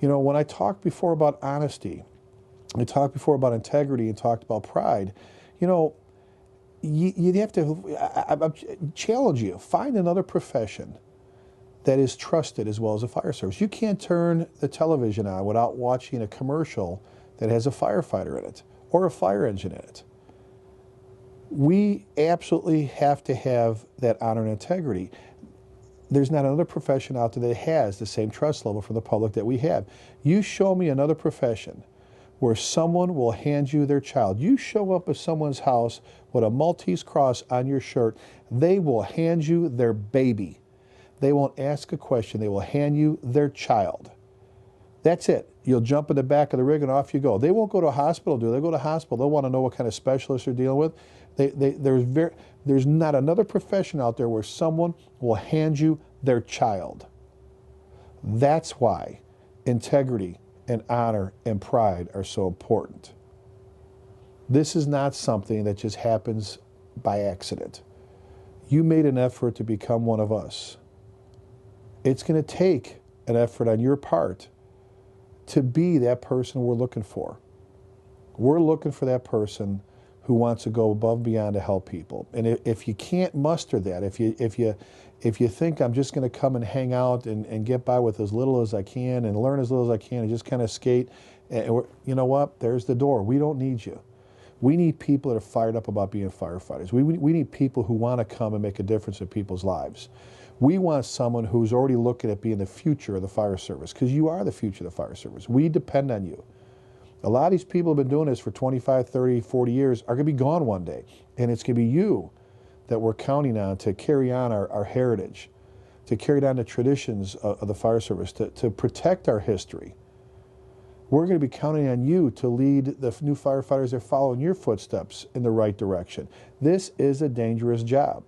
You know, when I talked before about honesty, I talked before about integrity and talked about pride, you know, you'd have to, I challenge you, find another profession that is trusted as well as a fire service. You can't turn the television on without watching a commercial that has a firefighter in it or a fire engine in it. We absolutely have to have that honor and integrity. There's not another profession out there that has the same trust level from the public that we have. You show me another profession where someone will hand you their child. You show up at someone's house with a Maltese cross on your shirt, they will hand you their baby. They won't ask a question. They will hand you their child. That's it. You'll jump in the back of the rig and off you go. They won't go to a hospital, do they? They go to a hospital. They'll want to know what kind of specialist they're dealing with. There's not another profession out there where someone will hand you their child. That's why integrity and honor and pride are so important. This is not something that just happens by accident. You made an effort to become one of us. It's going to take an effort on your part to be that person we're looking for. We're looking for that person who wants to go above and beyond to help people. And if you can't muster that, if you think I'm just going to come and hang out and get by with as little as I can and learn as little as I can and just kind of skate, and you know what? There's the door. We don't need you. We need people that are fired up about being firefighters. We need people who want to come and make a difference in people's lives. We want someone who's already looking at being the future of the fire service, because you are the future of the fire service. We depend on you. A lot of these people have been doing this for 25, 30, 40 years are going to be gone one day. And it's going to be you that we're counting on to carry on our heritage, to carry on the traditions of the fire service, to protect our history. We're going to be counting on you to lead the new firefighters that follow in your footsteps in the right direction. This is a dangerous job.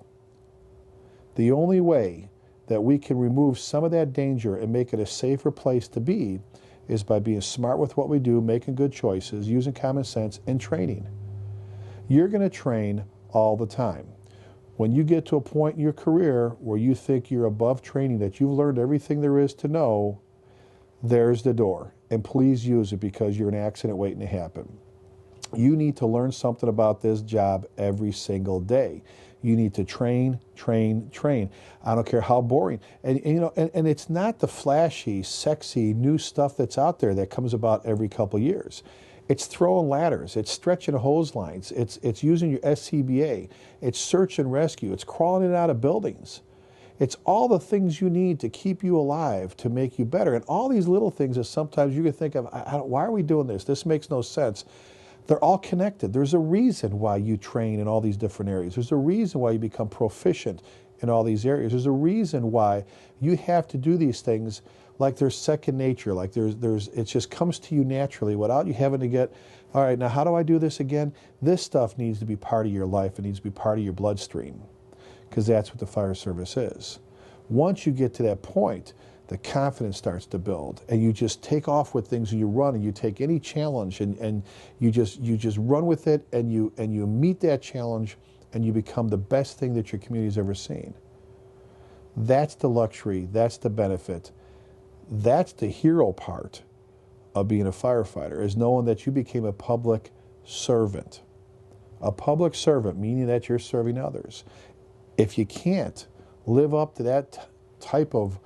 The only way that we can remove some of that danger and make it a safer place to be is by being smart with what we do, making good choices, using common sense, and training. You're going to train all the time. When you get to a point in your career where you think you're above training, that you've learned everything there is to know, there's the door. And please use it, because you're an accident waiting to happen. You need to learn something about this job every single day. You need to train, train, train. I don't care how boring. And you know, and it's not the flashy, sexy, new stuff that's out there that comes about every couple of years. It's throwing ladders. It's stretching hose lines. It's using your SCBA. It's search and rescue. It's crawling in and out of buildings. It's all the things you need to keep you alive, to make you better. And all these little things that sometimes you can think of, why are we doing this? This makes no sense. They're all connected. There's a reason why you train in all these different areas. There's a reason why you become proficient in all these areas. There's a reason why you have to do these things like there's second nature, like it just comes to you naturally without you having to get, all right, now how do I do this again? This stuff needs to be part of your life. It needs to be part of your bloodstream, because that's what the fire service is. Once you get to that point, the confidence starts to build, and you just take off with things, and you run, and you take any challenge, and you just run with it, and you meet that challenge, and you become the best thing that your community's ever seen. That's the luxury. That's the benefit. That's the hero part of being a firefighter, is knowing that you became a public servant. A public servant, meaning that you're serving others. If you can't live up to that type of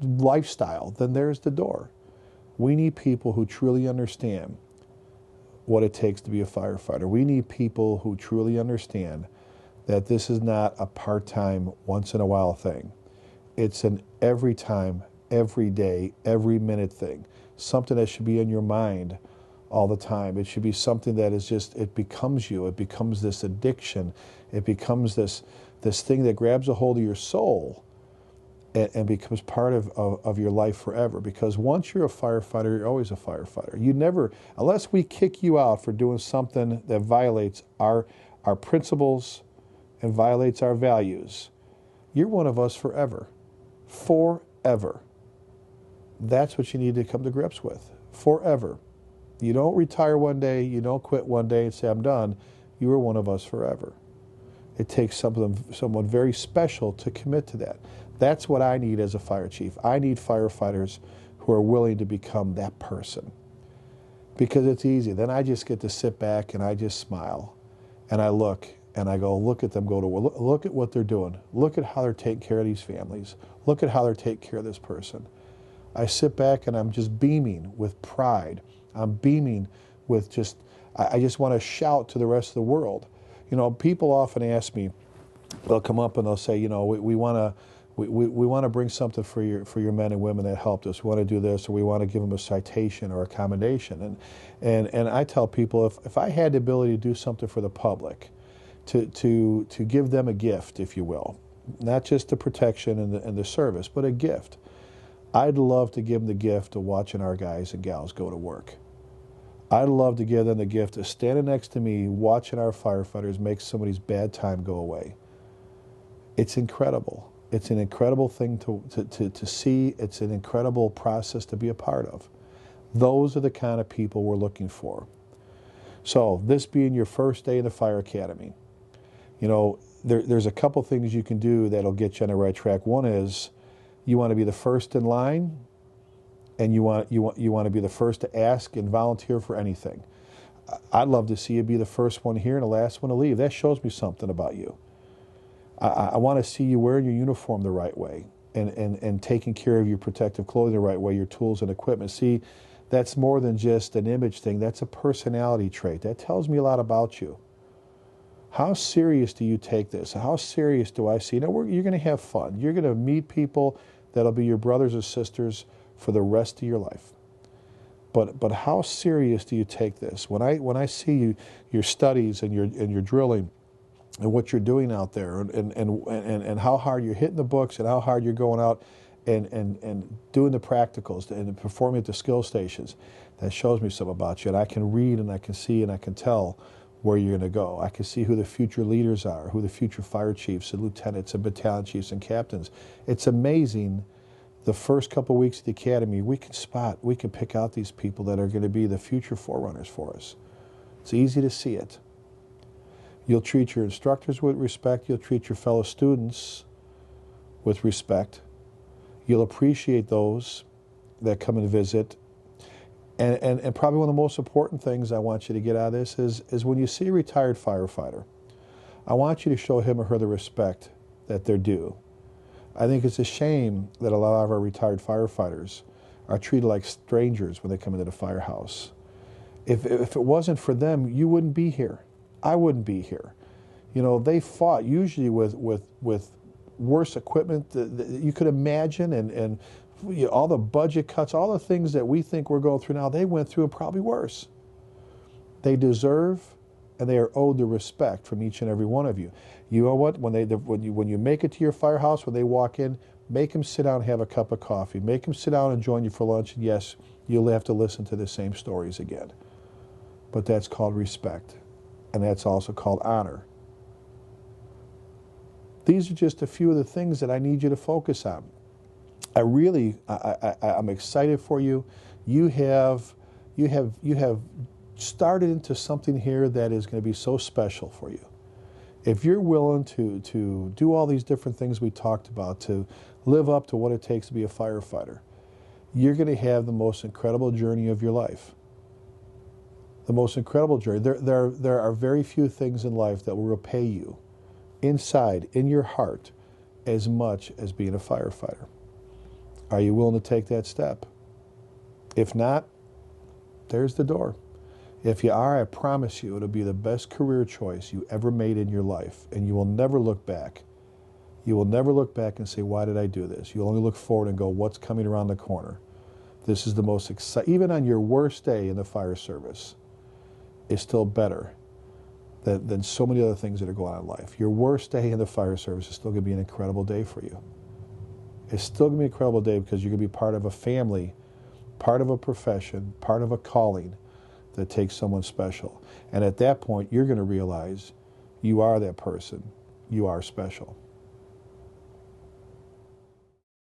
lifestyle, then there's the door. We need people who truly understand what it takes to be a firefighter. We need people who truly understand that this is not a part-time, once-in-a-while thing. It's an every time, every day, every minute thing. Something that should be in your mind all the time. It should be something that is just, it becomes you. It becomes this addiction. It becomes this thing that grabs a hold of your soul and becomes part of your life forever. Because once you're a firefighter, you're always a firefighter. You never, unless we kick you out for doing something that violates our principles and violates our values, you're one of us forever. Forever. That's what you need to come to grips with. Forever. You don't retire one day, you don't quit one day and say, I'm done. You are one of us forever. It takes someone very special to commit to that. That's what I need as a fire chief. I need firefighters who who are willing to become that person. Because it's easy. Then I just get to sit back and I just smile. And I look and I go, look at them go to work. Look at what they're doing. Look at how they're taking care of these families. Look at how they're taking care of this person. I sit back and I'm just beaming with pride. I'm beaming with I just want to shout to the rest of the world. You know, people often ask me, they'll come up and they'll say, you know, we want to bring something for your men and women that helped us. We want to do this, or we want to give them a citation or a commendation. And I tell people, if I had the ability to do something for the public, to give them a gift, if you will, not just the protection and the service, but a gift, I'd love to give them the gift of watching our guys and gals go to work. I'd love to give them the gift of standing next to me, watching our firefighters make somebody's bad time go away. It's incredible. It's an incredible thing to see. It's an incredible process to be a part of. Those are the kind of people we're looking for. So this being your first day in the fire academy, you know, there's a couple things you can do that'll get you on the right track. One is you want to be the first in line, and you want to be the first to ask and volunteer for anything. I'd love to see you be the first one here and the last one to leave. That shows me something about you. I want to see you wearing your uniform the right way and taking care of your protective clothing the right way, your tools and equipment. See, that's more than just an image thing. That's a personality trait. That tells me a lot about you. How serious do you take this? How serious do I see? You're going to have fun. You're going to meet people that'll be your brothers or sisters for the rest of your life. But how serious do you take this? When I see your studies and your drilling and what you're doing out there and how hard you're hitting the books and how hard you're going out and doing the practicals and performing at the skill stations, that shows me something about you. And I can read and I can see and I can tell where you're going to go. I can see who the future leaders are, who the future fire chiefs and lieutenants and battalion chiefs and captains. It's amazing. The first couple of weeks of the academy, we can pick out these people that are going to be the future forerunners for us. It's easy to see it. You'll treat your instructors with respect. You'll treat your fellow students with respect. You'll appreciate those that come and visit. And probably one of the most important things I want you to get out of this is when you see a retired firefighter, I want you to show him or her the respect that they're due. I think it's a shame that a lot of our retired firefighters are treated like strangers when they come into the firehouse. If it wasn't for them, you wouldn't be here. I wouldn't be here. You know, they fought usually with worse equipment that you could imagine, and you know, all the budget cuts, all the things that we think we're going through now, they went through and probably worse. They deserve and they are owed the respect from each and every one of you. You know what? When you make it to your firehouse, when they walk in, make them sit down and have a cup of coffee. Make them sit down and join you for lunch. And yes, you'll have to listen to the same stories again. But that's called respect. And that's also called honor. These are just a few of the things that I need you to focus on. I'm excited for you. You have started into something here that is going to be so special for you. If you're willing to do all these different things we talked about, to live up to what it takes to be a firefighter, you're going to have the most incredible journey of your life. The most incredible journey. There are very few things in life that will repay you inside, in your heart, as much as being a firefighter. Are you willing to take that step? If not, there's the door. If you are, I promise you it'll be the best career choice you ever made in your life, and you will never look back. You will never look back and say, why did I do this? You'll only look forward and go, what's coming around the corner? This is the most exciting, even on your worst day in the fire service, is still better than so many other things that are going on in life. Your worst day in the fire service is still going to be an incredible day for you. It's still going to be an incredible day because you're going to be part of a family, part of a profession, part of a calling that takes someone special. And at that point, you're going to realize you are that person. You are special.